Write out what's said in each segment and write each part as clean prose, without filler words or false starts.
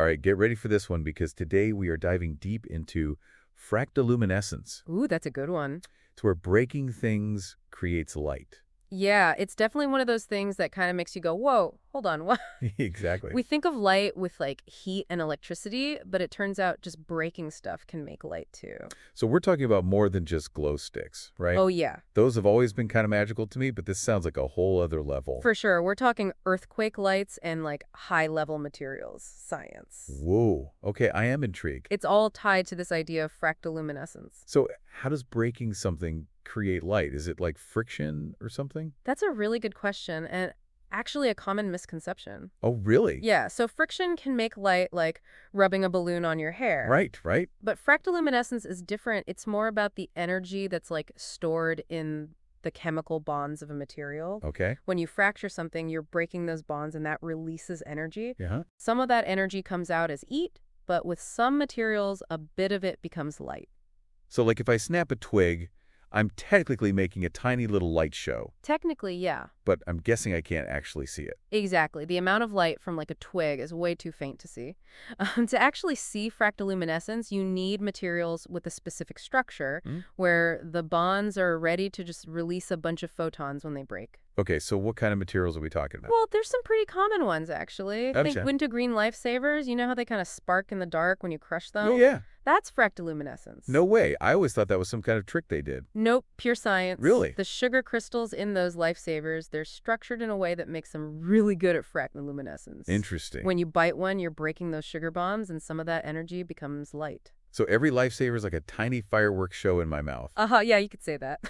All right, get ready for this one because today we are diving deep into fractoluminescence. Ooh, that's a good one. It's where breaking things creates light. Yeah, it's definitely one of those things that kind of makes you go, whoa, hold on, what? Exactly. We think of light with like heat and electricity, but it turns out just breaking stuff can make light too. So we're talking about more than just glow sticks, right? Oh, yeah, Those have always been kind of magical to me, but this sounds like a whole other level. for sure. We're talking earthquake lights and like high-level materials science. Whoa. Okay, I am intrigued. It's all tied to this idea of fractoluminescence. So how does breaking something create light? Is it like friction or something? That's a really good question and actually a common misconception. Oh, really? Yeah, so friction can make light like rubbing a balloon on your hair. Right, right. But fractoluminescence is different. It's more about the energy that's like stored in the chemical bonds of a material. Okay. When you fracture something, you're breaking those bonds and that releases energy. Yeah. Some of that energy comes out as heat, but with some materials, a bit of it becomes light. So like if I snap a twig, I'm technically making a tiny little light show, Technically, yeah. but I'm guessing I can't actually see it. Exactly. The amount of light from like a twig is way too faint to see. To actually see fractoluminescence, you need materials with a specific structure where the bonds are ready to just release a bunch of photons when they break. Okay, so what kind of materials are we talking about? Well, there's some pretty common ones, actually. Think Gotcha. wintergreen lifesavers. You know how they kind of spark in the dark when you crush them? Oh, yeah. That's fractoluminescence. No way. I always thought that was some kind of trick they did. Nope, pure science. Really? The sugar crystals in those lifesavers, they're structured in a way that makes them really good at fractoluminescence. Interesting. When you bite one, you're breaking those sugar bonds, and some of that energy becomes light. So every lifesaver is like a tiny fireworks show in my mouth. Yeah, you could say that.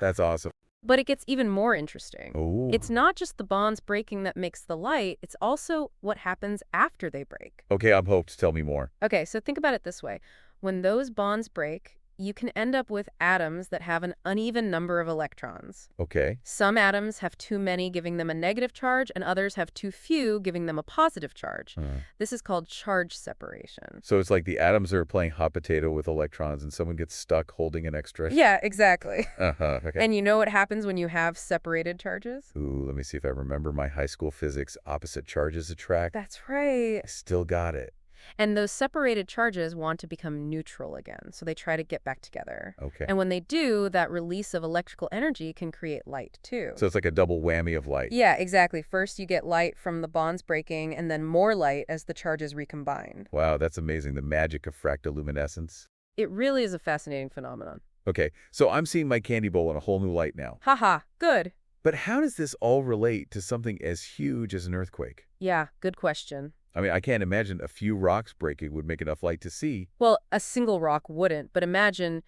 That's awesome. But it gets even more interesting. Oh. It's not just the bonds breaking that makes the light, it's also what happens after they break. Okay, I'm hooked. Tell me more. Okay, so think about it this way. When those bonds break, you can end up with atoms that have an uneven number of electrons. Okay. Some atoms have too many, giving them a negative charge, and others have too few, giving them a positive charge. This is called charge separation. So it's like the atoms are playing hot potato with electrons and someone gets stuck holding an extra. Yeah, exactly. Okay. And you know what happens when you have separated charges? Ooh, let me see if I remember my high school physics. Opposite charges attract. That's right. I still got it. And those separated charges want to become neutral again, so they try to get back together. Okay. And when they do, that release of electrical energy can create light, too. So it's like a double whammy of light. Yeah, exactly. First, you get light from the bonds breaking, and then more light as the charges recombine. Wow, that's amazing. The magic of fractoluminescence. It really is a fascinating phenomenon. Okay, so I'm seeing my candy bowl in a whole new light now. Haha, good. But how does this all relate to something as huge as an earthquake? Yeah, good question. I mean, I can't imagine a few rocks breaking would make enough light to see. Well, a single rock wouldn't, but imagine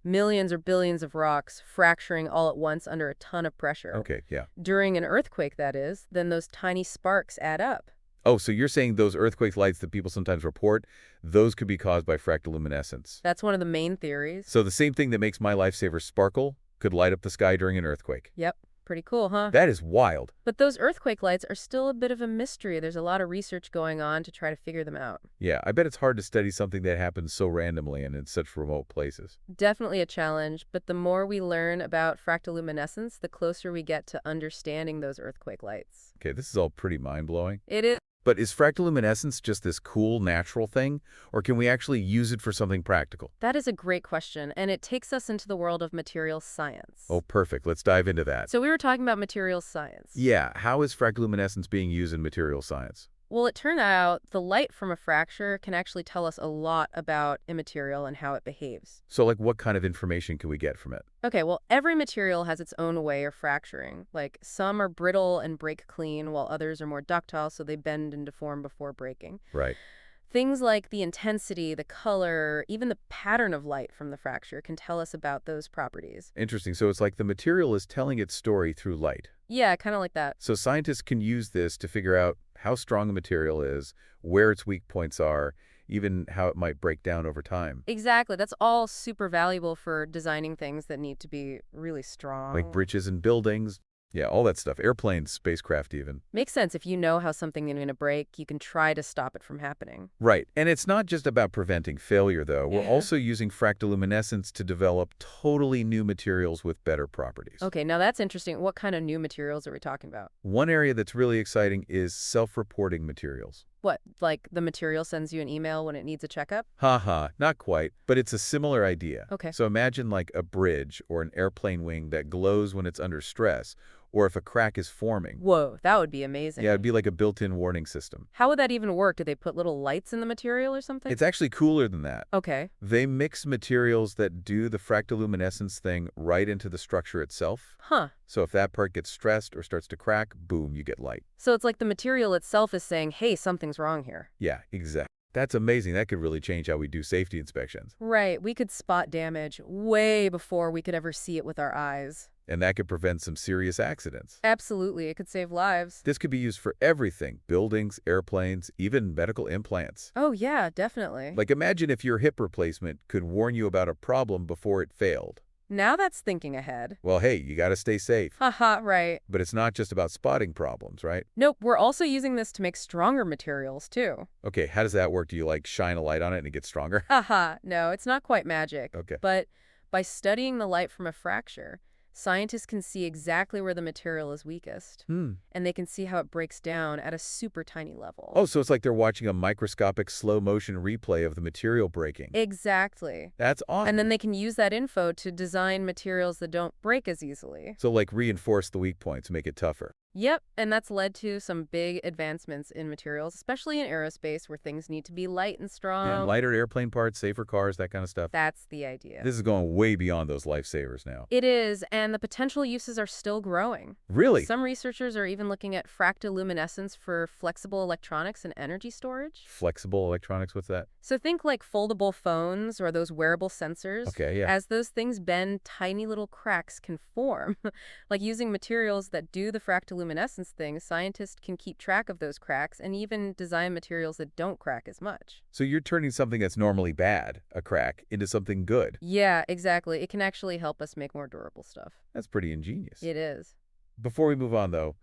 millions or billions of rocks fracturing all at once under a ton of pressure. Okay, yeah. During an earthquake, that is, then those tiny sparks add up. Oh, so you're saying those earthquake lights that people sometimes report, those could be caused by fractoluminescence. That's one of the main theories. So the same thing that makes my lifesaver sparkle could light up the sky during an earthquake. Yep. Pretty cool, huh? That is wild. But those earthquake lights are still a bit of a mystery. There's a lot of research going on to try to figure them out. Yeah, I bet it's hard to study something that happens so randomly and in such remote places. Definitely a challenge, but the more we learn about fractoluminescence, the closer we get to understanding those earthquake lights. Okay, this is all pretty mind-blowing. It is. But is fractoluminescence just this cool, natural thing, or can we actually use it for something practical? That is a great question, and it takes us into the world of materials science. Oh, perfect. Let's dive into that. So we were talking about materials science. Yeah, how is fractoluminescence being used in material science? Well, it turned out the light from a fracture can actually tell us a lot about a material and how it behaves. So, like, what kind of information can we get from it? Okay, well, every material has its own way of fracturing. Like, some are brittle and break clean, while others are more ductile, so they bend and deform before breaking. Right. Things like the intensity, the color, even the pattern of light from the fracture can tell us about those properties. Interesting. So it's like the material is telling its story through light. Yeah, kind of like that. So scientists can use this to figure out how strong a material is, where its weak points are, even how it might break down over time. Exactly. That's all super valuable for designing things that need to be really strong. Like bridges and buildings. Yeah, all that stuff. Airplanes, spacecraft even. Makes sense. If you know how something is going to break, you can try to stop it from happening. Right. And it's not just about preventing failure, though. We're Yeah. also using fractoluminescence to develop totally new materials with better properties. Okay, now that's interesting. What kind of new materials are we talking about? One area that's really exciting is self-reporting materials. What, like the material sends you an email when it needs a checkup? Haha, not quite, but it's a similar idea. Okay. So imagine like a bridge or an airplane wing that glows when it's under stress, or if a crack is forming. Whoa, that would be Yeah, it'd amazing. be like a built-in warning system. How would that even work? Do they put little lights in the material or something? It's actually cooler than that. Okay. They mix materials that do the fractoluminescence thing right into the structure itself. Huh. So if that part gets stressed or starts to crack, boom, you get light. So it's like the material itself is saying, hey, something's wrong here. Yeah, exactly. That's amazing. That could really change how we do safety inspections. Right, we could spot damage way before we could ever see it with our eyes. And that could prevent some serious accidents. Absolutely, it could save lives. This could be used for everything: buildings, airplanes, even medical implants. Oh yeah, definitely. Like imagine if your hip replacement could warn you about a problem before it failed. Now that's thinking ahead. Well, hey, you gotta stay safe. Haha, right. But it's not just about spotting problems, right? Nope, we're also using this to make stronger materials too. Okay, how does that work? Do you like shine a light on it and it gets stronger? Haha, no, it's not quite magic. Okay. But by studying the light from a fracture, scientists can see exactly where the material is weakest. And they can see how it breaks down at a super tiny level. Oh, so it's like they're watching a microscopic slow-motion replay of the material breaking. Exactly. That's awesome. And then they can use that info to design materials that don't break as easily. So like reinforce the weak points, make it tougher. Yep, and that's led to some big advancements in materials, especially in aerospace where things need to be light and strong. Yeah, lighter airplane parts, safer cars, that kind of stuff. That's the idea. This is going way beyond those lifesavers now. It is, and the potential uses are still growing. Really? Some researchers are even looking at fractoluminescence for flexible electronics and energy storage. Flexible electronics, what's that? So think like foldable phones or those wearable sensors. Okay, yeah. As those things bend, tiny little cracks can form. Like using materials that do the fractoluminescence thing, scientists can keep track of those cracks and even design materials that don't crack as much. So you're turning something that's normally bad, a crack, into something good. Yeah, exactly. It can actually help us make more durable stuff. That's pretty ingenious. It is. Before we move on, though,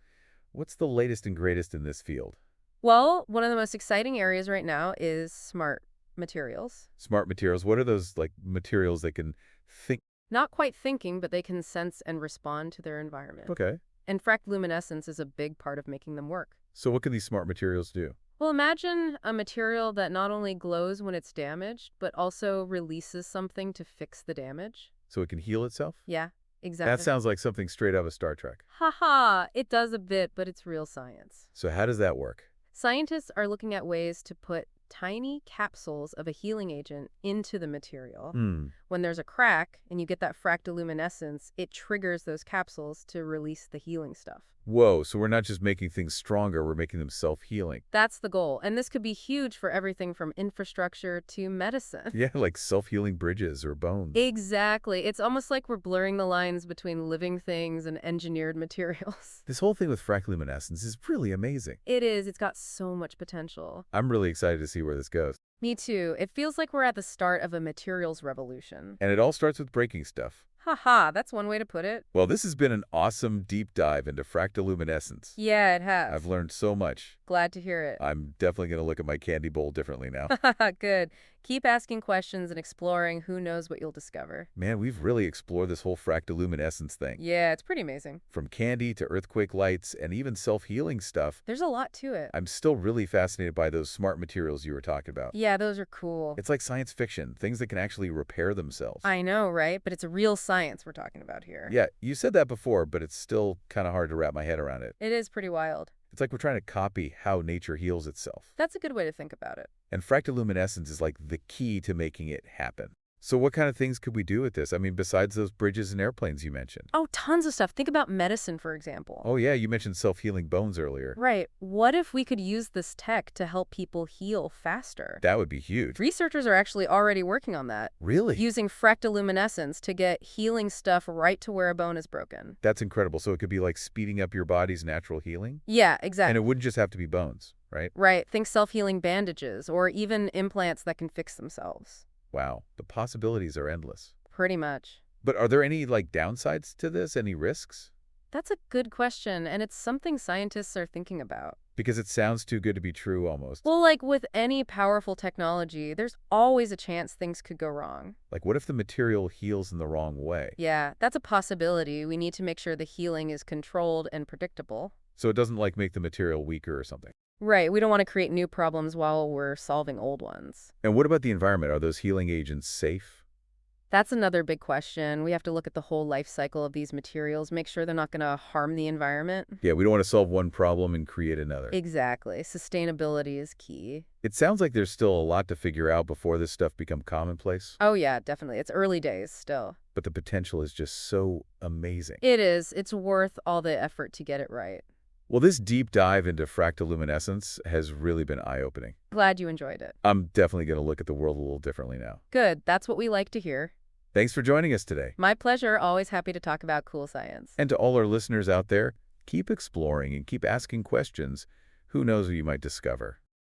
what's the latest and greatest in this field? Well, one of the most exciting areas right now is smart materials. Smart materials. What are those like materials that can think? Not quite thinking, but they can sense and respond to their environment. Okay. And fractoluminescence is a big part of making them work. So what can these smart materials do? Well, imagine a material that not only glows when it's damaged, but also releases something to fix the damage. So it can heal itself? Yeah, exactly. That sounds like something straight out of Star Trek. Haha, it does a bit, but it's real science. So how does that work? Scientists are looking at ways to put tiny capsules of a healing agent into the material. When there's a crack and you get that fractoluminescence, it triggers those capsules to release the healing stuff. Whoa, so we're not just making things stronger, we're making them self-healing. That's the goal. And this could be huge for everything from infrastructure to medicine. Yeah, like self-healing bridges or bones. Exactly. It's almost like we're blurring the lines between living things and engineered materials. This whole thing with fractoluminescence is really amazing. It is. It's got so much potential. I'm really excited to see where this goes. Me too. It feels like we're at the start of a materials revolution. And it all starts with breaking stuff. Haha, that's one way to put it. Well, this has been an awesome deep dive into fractoluminescence. Yeah, it has. I've learned so much. Glad to hear it. I'm definitely going to look at my candy bowl differently now. Good. Keep asking questions and exploring. Who knows what you'll discover. Man, we've really explored this whole fractoluminescence thing. Yeah, it's pretty amazing. From candy to earthquake lights and even self-healing stuff. There's a lot to it. I'm still really fascinated by those smart materials you were talking about. Yeah, those are cool. It's like science fiction, things that can actually repair themselves. I know, right? But it's a real science we're talking about here. Yeah, you said that before, but it's still kind of hard to wrap my head around it. It is pretty wild. It's like we're trying to copy how nature heals itself. That's a good way to think about it. And fractoluminescence is like the key to making it happen. So what kind of things could we do with this? I mean, besides those bridges and airplanes you mentioned. Oh, tons of stuff. Think about medicine, for example. Oh yeah, you mentioned self-healing bones earlier. Right. What if we could use this tech to help people heal faster? That would be huge. Researchers are actually already working on that. Really? Using fractoluminescence to get healing stuff right to where a bone is broken. That's incredible. So it could be like speeding up your body's natural healing? Yeah, exactly. And it wouldn't just have to be bones, right? Right. Think self-healing bandages or even implants that can fix themselves. Wow, the possibilities are endless. Pretty much. But are there any like downsides to this? Any risks? That's a good question, and it's something scientists are thinking about. Because it sounds too good to be true almost. Well, like with any powerful technology, there's always a chance things could go wrong. Like what if the material heals in the wrong way? Yeah, that's a possibility. We need to make sure the healing is controlled and predictable. So it doesn't like make the material weaker or something. Right, we don't want to create new problems while we're solving old ones. And what about the environment? Are those healing agents safe? That's another big question. We have to look at the whole life cycle of these materials, make sure they're not going to harm the environment. Yeah, we don't want to solve one problem and create another. Exactly. Sustainability is key. It sounds like there's still a lot to figure out before this stuff become commonplace, Oh, yeah, definitely. It's early days still. but the potential is just so amazing. It is. It's worth all the effort to get it right. Well, this deep dive into fractoluminescence has really been eye-opening. Glad you enjoyed it. I'm definitely going to look at the world a little differently now. Good. That's what we like to hear. Thanks for joining us today. My pleasure. Always happy to talk about cool science. And to all our listeners out there, keep exploring and keep asking questions. Who knows what you might discover?